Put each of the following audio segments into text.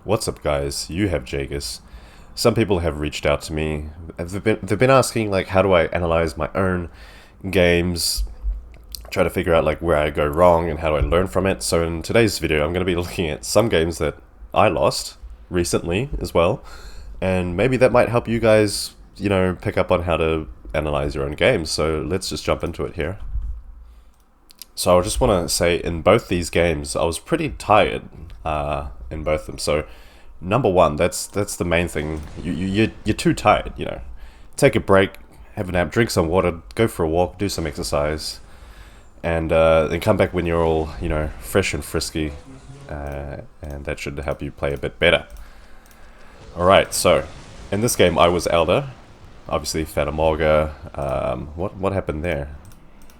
What's up, guys? You have Jagus. Some people have reached out to me. They've been asking, like, how do I analyze my own games, try to figure out like where I go wrong and how do I learn from it. So in today's video, I'm going to be looking at some games that I lost recently as well, and maybe that might help you guys, pick up on how to analyze your own games. So let's just jump into it here. So I just want to say, in both these games, I was pretty tired in both of them. So number one, that's the main thing. You're too tired. Take a break, have a nap, drink some water, go for a walk, do some exercise, and then come back when you're all fresh and frisky, and that should help you play a bit better. All right. So in this game, I was Elder, obviously Fatamorga. What happened there?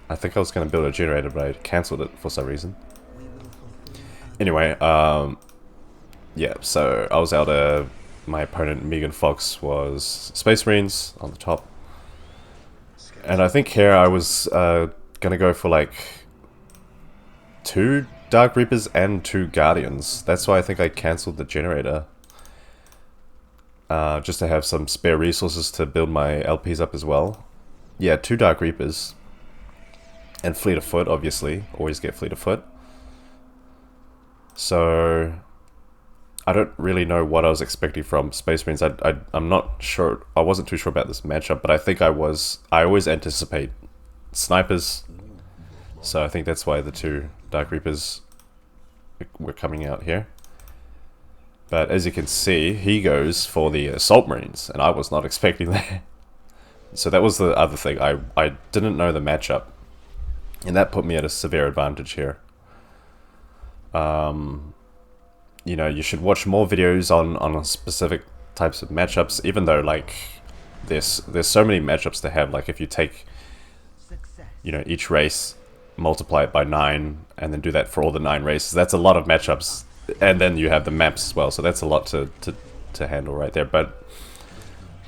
I think I was going to build a generator, but I cancelled it for some reason. Anyway, yeah, so I was out. My opponent, Megan Fox, was Space Marines on the top. And I think here I was going to go for like 2 Dark Reapers and 2 Guardians. That's why I think I cancelled the generator. Just to have some spare resources to build my LPs up as well. Yeah, 2 Dark Reapers. And Fleet of Foot, obviously. Always get Fleet of Foot. So I don't really know what I was expecting from Space Marines. I'm not sure. I wasn't too sure about this matchup, but I think I always anticipate snipers. So I think that's why the 2 Dark Reapers were coming out here. But as you can see, he goes for the Assault Marines, and I was not expecting that. So that was the other thing. I didn't know the matchup, and that put me at a severe advantage here. You should watch more videos on specific types of matchups, even though like there's so many matchups to have. Like if you take each race, multiply it by 9, and then do that for all the 9 races, that's a lot of matchups. And then you have the maps as well, so that's a lot to handle right there. But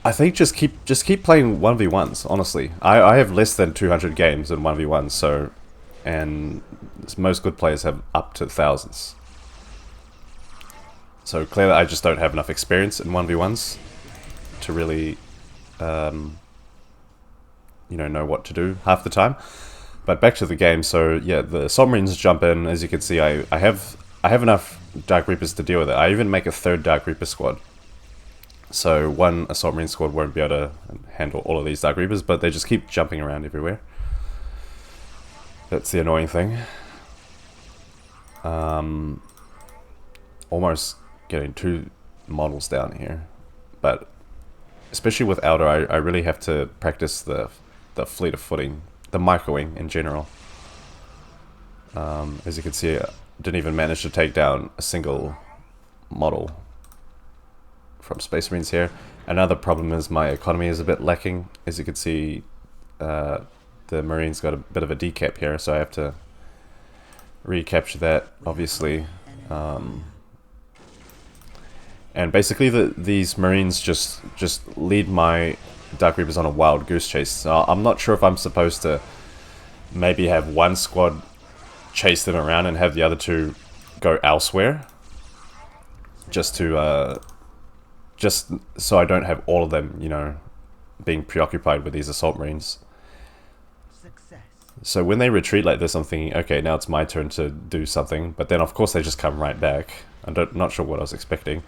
I think just keep playing 1v1s, honestly. I have less than 200 games in 1v1s, so, and most good players have up to thousands. So clearly I just don't have enough experience in 1v1s to really know what to do half the time. But back to the game. So yeah, the Assault Marines jump in. As you can see, I have enough Dark Reapers to deal with it. I even make a 3rd Dark Reaper squad. So 1 Assault Marine squad won't be able to handle all of these Dark Reapers, but they just keep jumping around everywhere. That's the annoying thing. Almost getting 2 models down here. But especially with Elder, I really have to practice the fleet of footing, the microwing in general. As you can see, I didn't even manage to take down a single model from Space Marines here. Another problem is my economy is a bit lacking. As you can see, the Marines got a bit of a decap here, so I have to recapture that, obviously. And basically these Marines just lead my Dark Reapers on a wild goose chase. So I'm not sure if I'm supposed to maybe have 1 squad chase them around and have the other 2 go elsewhere, just to just so I don't have all of them being preoccupied with these Assault Marines. So when they retreat like this, I'm thinking, okay, now it's my turn to do something, but then of course they just come right back. I'm not sure what I was expecting.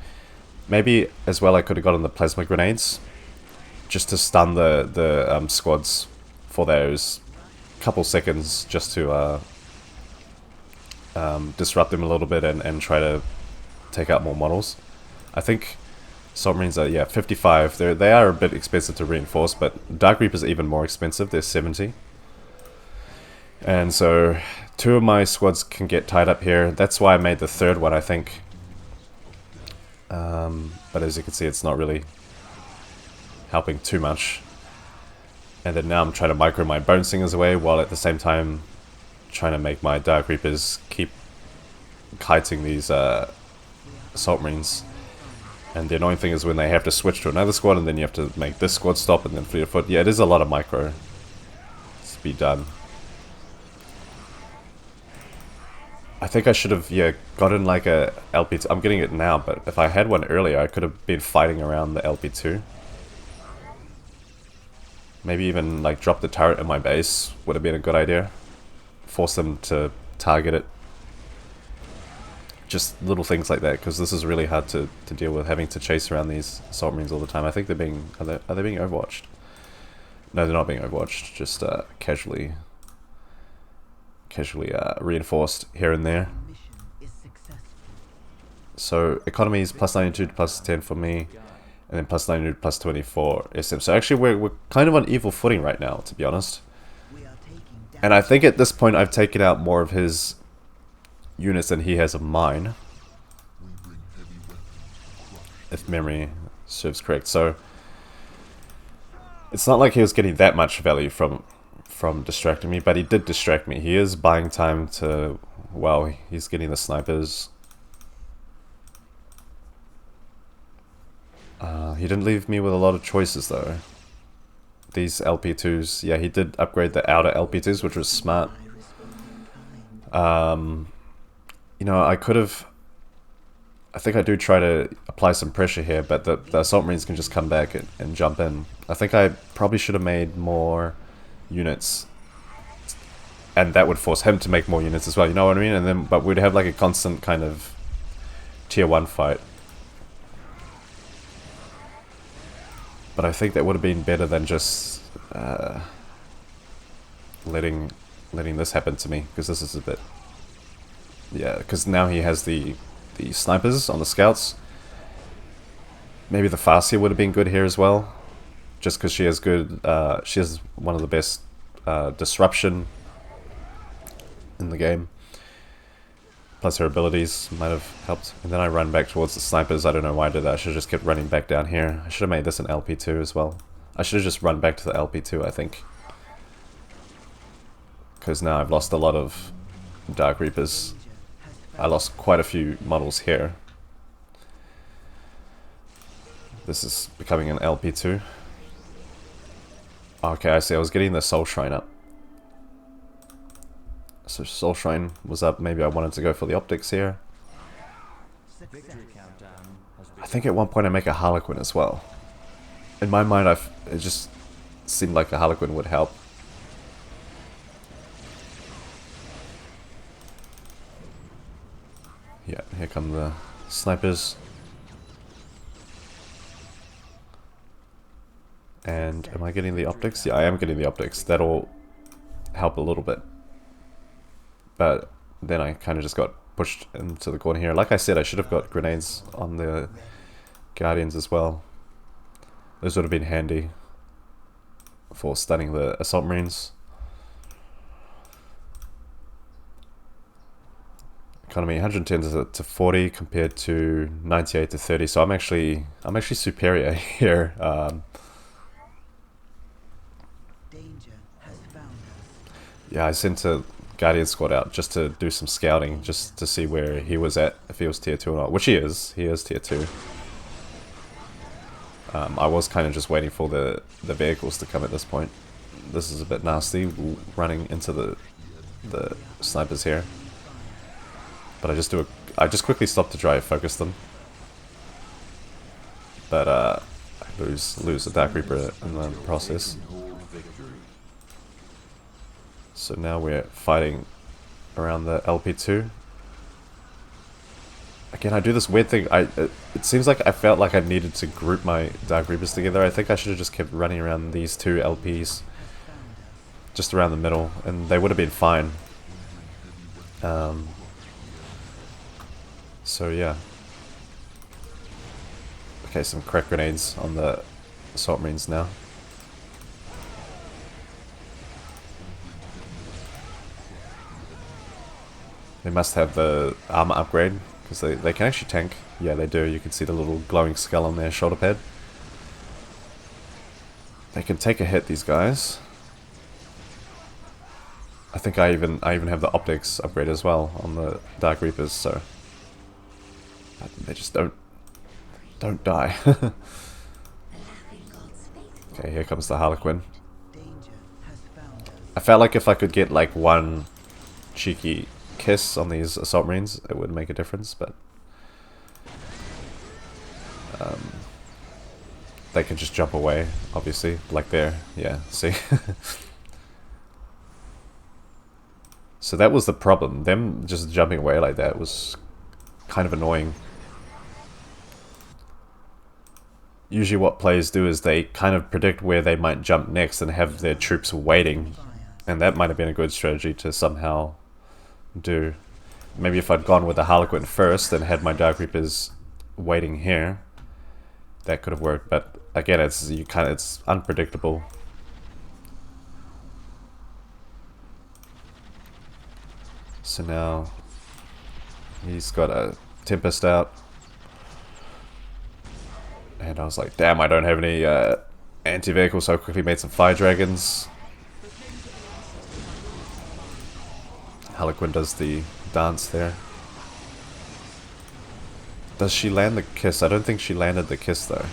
Maybe as well I could have gotten the plasma grenades just to stun the squads for those couple seconds, just to disrupt them a little bit and try to take out more models. I think Assault Marines are, yeah, 55. They are a bit expensive to reinforce, but Dark Reapers are even more expensive. They're 70. And so 2 of my squads can get tied up here. That's why I made the 3rd one, I think. But as you can see, it's not really helping too much. And then now I'm trying to micro my Bone Singers away, while at the same time trying to make my Dark Reapers keep kiting these Assault Marines. And the annoying thing is when they have to switch to another squad, and then you have to make this squad stop, and then Fleet of Foot. Yeah, it is a lot of micro to be done. I think I should have, yeah, gotten like a LP2. I'm getting it now, but if I had one earlier, I could have been fighting around the LP2. Maybe even like drop the turret in my base would have been a good idea. Force them to target it. Just little things like that, because this is really hard to deal with, having to chase around these assault marines all the time. I think they're being... Are they being overwatched? No, they're not being overwatched. Just casually reinforced here and there. So economy is plus 92 to plus 10 for me, and then plus 92 to plus 24 SM. So actually we're kind of on equal footing right now, to be honest. And I think at this point I've taken out more of his units than he has of mine, if memory serves correct. So it's not like he was getting that much value from distracting me, but he did distract me. He is buying time to... Wow, he's getting the snipers. He didn't leave me with a lot of choices though. These LP2s, yeah, he did upgrade the outer LP2s, which was smart. You know, I could have... I think I do try to apply some pressure here, but the assault marines can just come back and jump in. I think I probably should have made more units, and that would force him to make more units as well, you know what I mean? And then, but we'd have like a constant kind of tier 1 fight. But I think that would have been better than just letting this happen to me, because this is a bit... Yeah, because now he has the snipers on the scouts. Maybe the Farseer would have been good here as well, just because she has good... she has one of the best disruption in the game. Plus her abilities might have helped. And then I run back towards the snipers. I don't know why I did that. I should have just kept running back down here. I should have made this an LP2 as well. I should have just run back to the LP2, I think. Because now I've lost a lot of Dark Reapers. I lost quite a few models here. This is becoming an LP2. Okay, I see. I was getting the Soul Shrine up. So Soul Shrine was up. Maybe I wanted to go for the optics here. I think at one point I make a Harlequin as well. In my mind, it just seemed like a Harlequin would help. Yeah, here come the snipers. And am I getting the optics? Yeah, I am getting the optics. That'll help a little bit. But then I kind of just got pushed into the corner here. Like I said, I should have got grenades on the Guardians as well. Those would have been handy for stunning the Assault Marines. Economy 110 to 40 compared to 98 to 30. So I'm actually superior here. Yeah, I sent a Guardian squad out just to do some scouting, just to see where he was at, if he was tier 2 or not, which he is tier 2. I was kind of just waiting for the vehicles to come at this point. This is a bit nasty, running into the snipers here. But I just quickly stop to try to focus them. But I lose a Dark Reaper in the process. So now we're fighting around the LP2. Again, I do this weird thing. It seems like I felt like I needed to group my Dark Reapers together. I think I should have just kept running around these two LPs. Just around the middle, and they would have been fine. So yeah. Okay, some crack grenades on the Assault Marines now. They must have the armor upgrade, because they can actually tank. Yeah, they do. You can see the little glowing skull on their shoulder pad. They can take a hit, these guys. I think I even have the optics upgrade as well on the Dark Reapers, so they just don't die. Okay, here comes the Harlequin. I felt like if I could get like one cheeky kiss on these assault marines, it would make a difference, but they can just jump away, obviously, like there. Yeah, see? So that was the problem. Them just jumping away like that was kind of annoying. Usually what players do is they kind of predict where they might jump next and have their troops waiting. And that might have been a good strategy to somehow do. Maybe if I'd gone with the Harlequin first and had my Dark Reapers waiting here, that could have worked. But again, it's unpredictable. So now he's got a Tempest out. And I was like, damn, I don't have any anti-vehicle, so I quickly made some Fire Dragons. Harlequin does the dance there. Does she land the kiss? I don't think she landed the kiss though.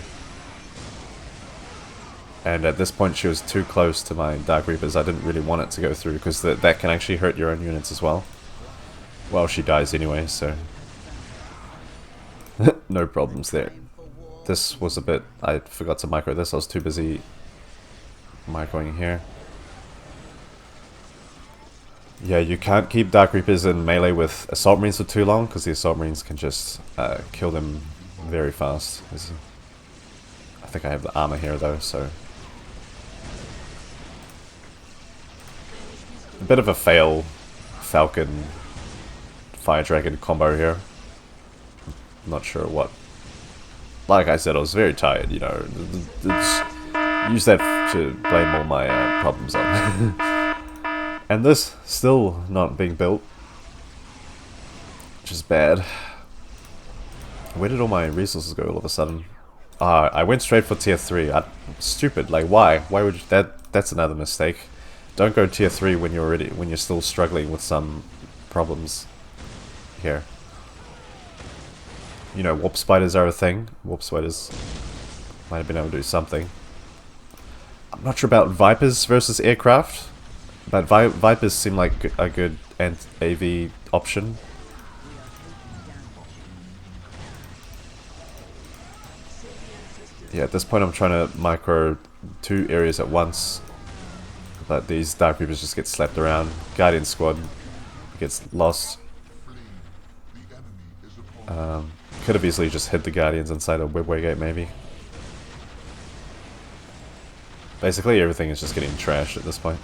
And at this point she was too close to my Dark Reapers. I didn't really want it to go through because that can actually hurt your own units as well. Well, she dies anyway, so no problems there. This was a bit... I forgot to micro this. I was too busy microing here. Yeah, you can't keep Dark Reapers in melee with Assault Marines for too long, because the Assault Marines can just kill them very fast. I think I have the armor here though, so... A bit of a fail Falcon Fire Dragon combo here. Not sure what... Like I said, I was very tired, you know. Use that to blame all my problems on. And this still not being built, which is bad. Where did all my resources go all of a sudden? I went straight for tier 3. Stupid. Like, why? Why would you, that's another mistake. Don't go tier 3 when you're still struggling with some problems here. You know, warp spiders are a thing. Warp spiders might have been able to do something. I'm not sure about Vipers versus aircraft, but Vipers seem like a good AV option. Yeah, at this point I'm trying to micro 2 areas at once, but these Dark Reapers just get slapped around. Guardian squad gets lost. Could have easily just hit the Guardians inside a Webway gate, maybe. Basically, everything is just getting trashed at this point.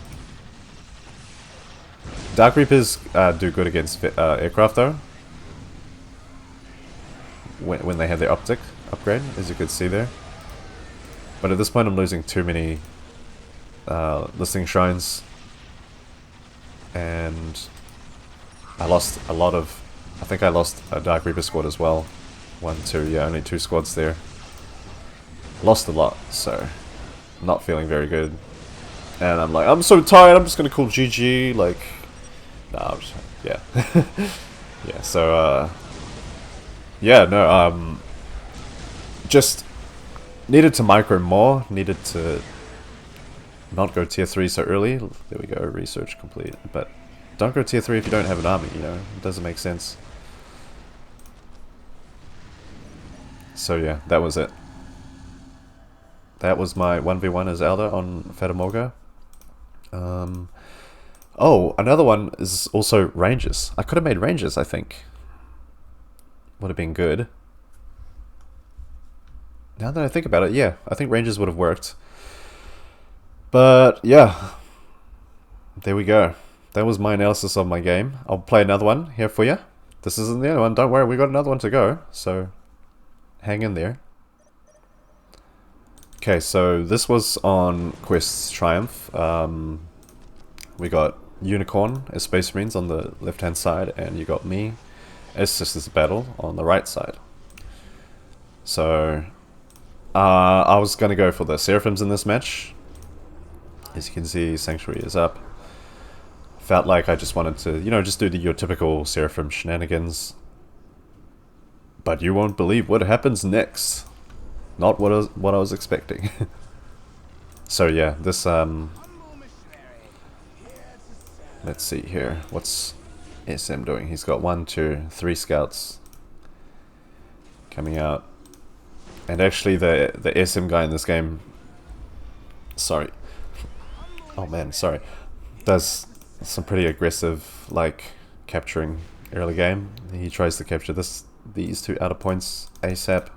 Dark Reapers do good against aircraft, though. When they have their optic upgrade, as you could see there. But at this point, I'm losing too many listening shrines. And I lost a lot of... I think I lost a Dark Reaper squad as well. 1, 2, yeah, only 2 squads there. Lost a lot, so not feeling very good. And I'm like, I'm so tired, I'm just gonna call GG, like... Nah, yeah. Yeah, so, yeah, no, just needed to micro more, needed to not go tier 3 so early. There we go, research complete. But don't go tier 3 if you don't have an army, you know, it doesn't make sense. So yeah, that was it. That was my 1v1 as Elder on Fatamorga. Oh, another one is also Rangers. I could have made Rangers, I think. Would have been good. Now that I think about it, yeah, I think Rangers would have worked. But yeah, there we go. That was my analysis of my game. I'll play another one here for you. This isn't the only one, don't worry, we got another one to go, so hang in there. Okay, so this was on Quest's Triumph. We got Unicorn as Space Marines on the left-hand side, and you got me as Sisters of Battle on the right side. So, I was going to go for the Seraphims in this match. As you can see, Sanctuary is up. Felt like I just wanted to, you know, just do your typical Seraphim shenanigans. But you won't believe what happens next. Not what I was expecting. So yeah, this let's see here. What's SM doing? He's got 1, 2, 3 scouts coming out. And actually the SM guy in this game, sorry, oh man, sorry, does some pretty aggressive like capturing early game. He tries to capture these 2 outer points ASAP.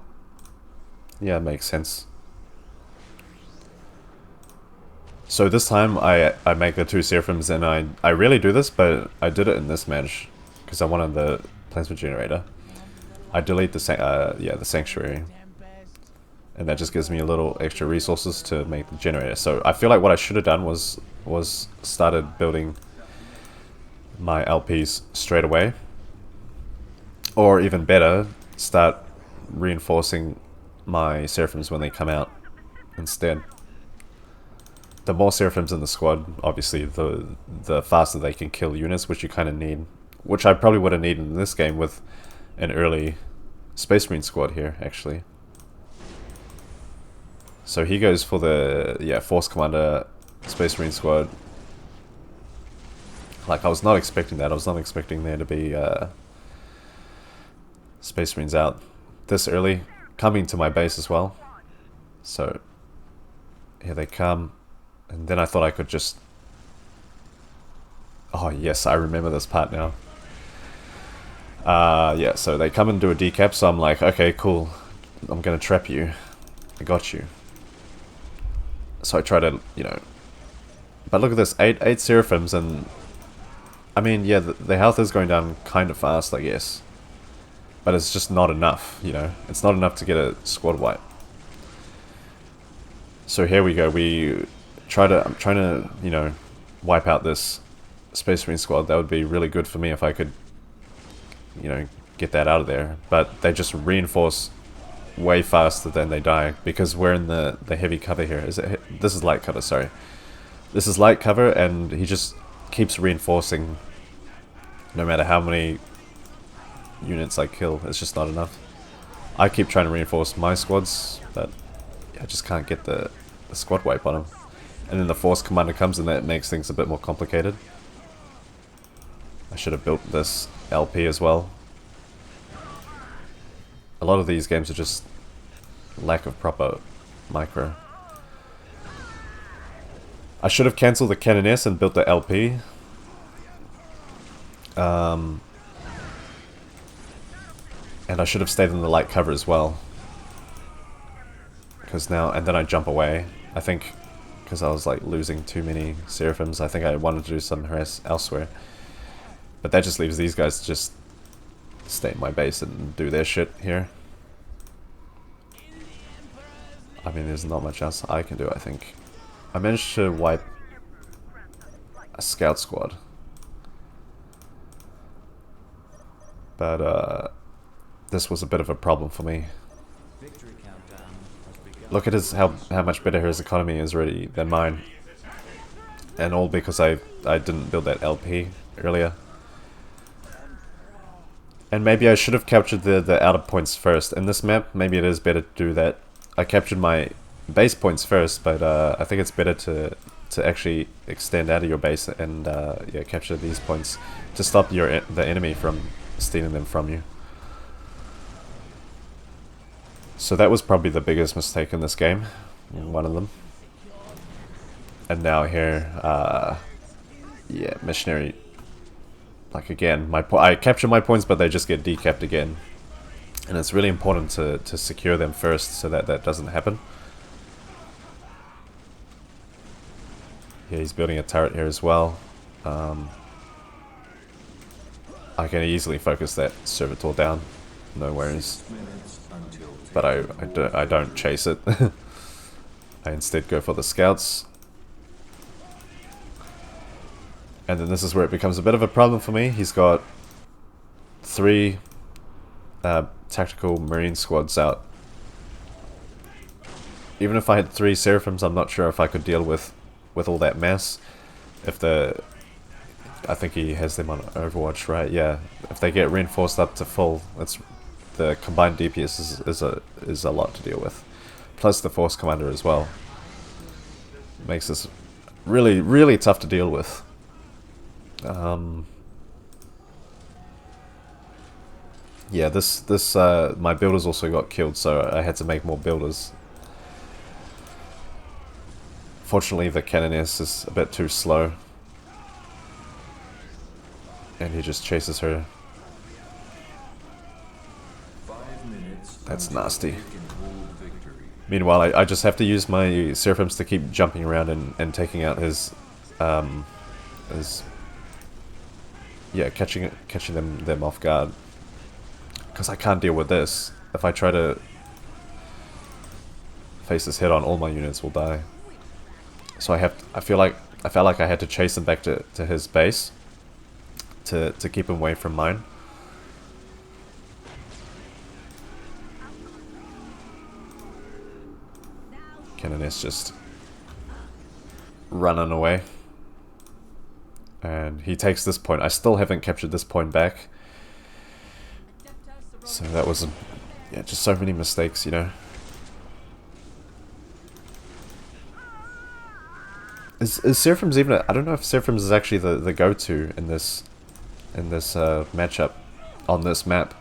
Yeah, it makes sense. So this time I make the 2 Seraphims, and I rarely do this, but I did it in this match because I wanted the plasma generator. I delete the Sanctuary, and that just gives me a little extra resources to make the generator. So I feel like what I should have done was started building my LPs straight away, or even better, start reinforcing my Seraphims when they come out instead. The more Seraphims in the squad, obviously, the faster they can kill units, which you kind of need. Which I probably would have needed in this game with an early Space Marine squad here, actually. So he goes for the, Force Commander Space Marine squad. Like, I was not expecting that. I was not expecting there to be Space Marines out this early, coming to my base as well. So, here they come. And then I thought I could just... Oh yes, I remember this part now. Yeah, so they come and do a decap, so I'm like, okay, cool. I'm gonna trap you. I got you. So I try to, you know... But look at this, 8 Seraphims, and... I mean, yeah, the health is going down kind of fast, I guess. But it's just not enough, you know? It's not enough to get a squad wipe. So here we go, I'm trying to, you know, wipe out this Space Marine squad. That would be really good for me if I could, you know, get that out of there. But they just reinforce way faster than they die, because we're in the heavy cover here. This is light cover, sorry. This is light cover, and he just keeps reinforcing no matter how many units I kill. It's just not enough. I keep trying to reinforce my squads, but I just can't get the squad wipe on them. And then the Force Commander comes, and that makes things a bit more complicated. I should have built this LP as well. A lot of these games are just lack of proper micro. I should have cancelled the Canoness and built the LP. And I should have stayed in the light cover as well. Because now, and then I jump away. I think, because I was like losing too many Seraphims, I think I wanted to do some harass elsewhere. But that just leaves these guys to just stay in my base and do their shit here. I mean, there's not much else I can do, I think. I managed to wipe a scout squad. But, this was a bit of a problem for me. Look at how much better his economy is already than mine. And all because I didn't build that LP earlier. And maybe I should have captured the outer points first. In this map, maybe it is better to do that. I captured my base points first, but I think it's better to actually extend out of your base and yeah, capture these points to stop the enemy from stealing them from you. So that was probably the biggest mistake in this game, one of them. And now here, yeah, missionary. Like again, I capture my points, but they just get decapped again, and it's really important to secure them first so that that doesn't happen. Yeah, he's building a turret here as well. I can easily focus that servitor down, no worries. But I don't chase it. I instead go for the scouts. And then this is where it becomes a bit of a problem for me. He's got 3 tactical marine squads out. Even if I had 3 Seraphims, I'm not sure if I could deal with all that mass. If I think he has them on Overwatch, right? Yeah. If they get reinforced up to full, the combined DPS is a lot to deal with. Plus the Force Commander as well. Makes this really, really tough to deal with. Yeah, my builders also got killed, so I had to make more builders. Fortunately, the Canoness is a bit too slow. And he just chases her. That's nasty. Meanwhile, I just have to use my Seraphims to keep jumping around and taking out his... yeah, catching them off guard. Because I can't deal with this. If I try to face this head on, all my units will die. So I felt like I had to chase him back to his base to keep him away from mine. Canoness just running away. And he takes this point. I still haven't captured this point back. So that was, yeah, just so many mistakes, you know. Is Seraphims even I don't know if Seraphims is actually the go-to in this matchup on this map.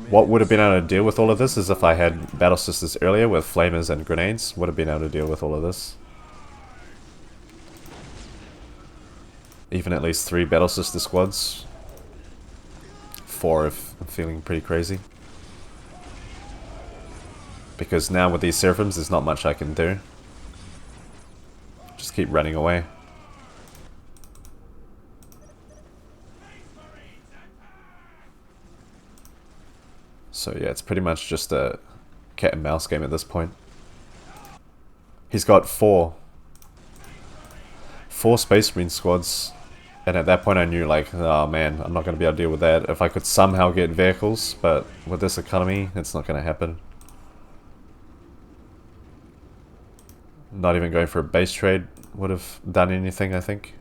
What would have been able to deal with all of this is if I had Battle Sisters earlier with Flamers and Grenades. Would have been able to deal with all of this. Even at least 3 Battle Sister squads. 4 if I'm feeling pretty crazy. Because now with these Seraphims there's not much I can do. Just keep running away. So yeah, it's pretty much just a cat and mouse game at this point. He's got 4 Space Marine squads, and at that point I knew, like, oh man, I'm not going to be able to deal with that. If I could somehow get vehicles, but with this economy, it's not going to happen. Not even going for a base trade would have done anything, I think.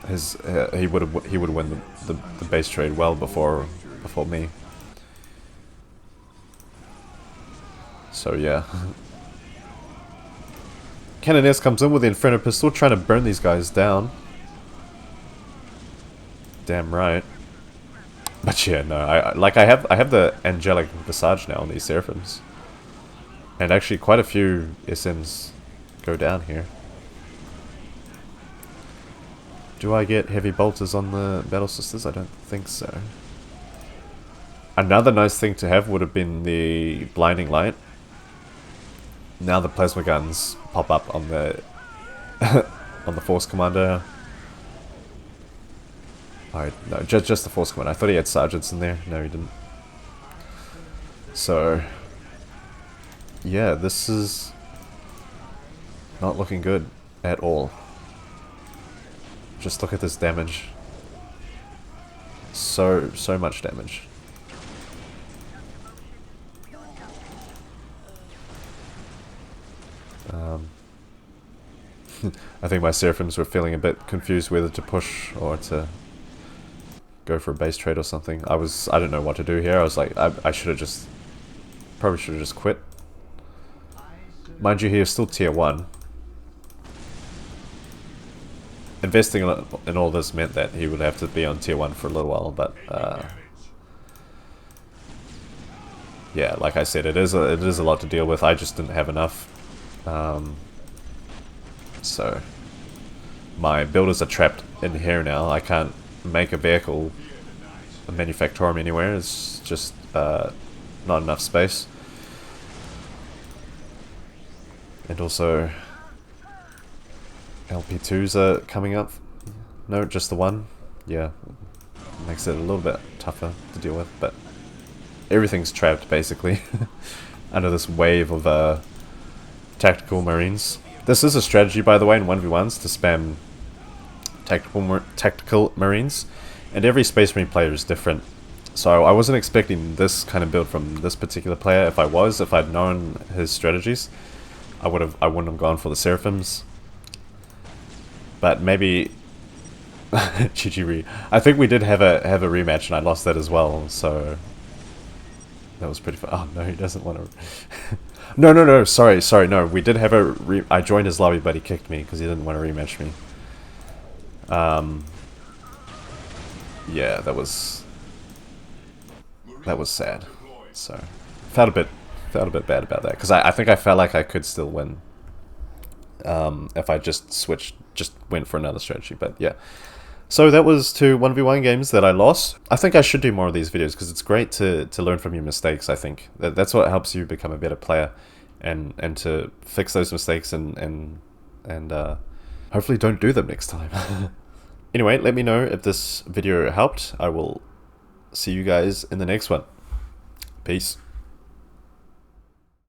He would win the base trade well before me. So yeah. Canoness comes in with the Inferno Pistol, trying to burn these guys down. Damn right. But yeah, no, I have the Angelic Visage now on these Seraphims. And actually quite a few SMs go down here. Do I get heavy bolters on the Battle Sisters? I don't think so. Another nice thing to have would have been the Blinding Light. Now the plasma guns pop up on the on the Force Commander. Alright, no, just the Force Commander. I thought he had sergeants in there. No, he didn't. So yeah, this is not looking good at all. Just look at this damage. So much damage. I think my Seraphims were feeling a bit confused whether to push or to go for a base trade or something. I don't know what to do here. I was like, I should have just, probably should have just quit. Mind you, he is still tier 1. Investing in all this meant that he would have to be on tier 1 for a little while, but yeah, like I said, it is a lot to deal with. I just didn't have enough. So my builders are trapped in here now. I can't make a vehicle, a manufactorium anywhere. It's just not enough space. And also LP2s are coming up. No, just the one. Yeah, makes it a little bit tougher to deal with, but everything's trapped basically under this wave of tactical marines. This is a strategy, by the way, in 1v1s to spam tactical marines, and every Space Marine player is different. So I wasn't expecting this kind of build from this particular player. If I'd known his strategies, I wouldn't have gone for the Seraphims. But maybe GG. I think we did have a rematch, and I lost that as well. So that was pretty fun. Oh no, he doesn't want to. No. Sorry. No, we did have I joined his lobby, but he kicked me because he didn't want to rematch me. Yeah, that was sad. So felt a bit bad about that, because I think I felt like I could still win if I just went for another strategy. But yeah, so that was 2 1v1 games that I lost. I think I should do more of these videos, because it's great to learn from your mistakes. I think that's what helps you become a better player, and to fix those mistakes, and hopefully don't do them next time. Anyway, let me know if this video helped. I will see you guys in the next one. Peace.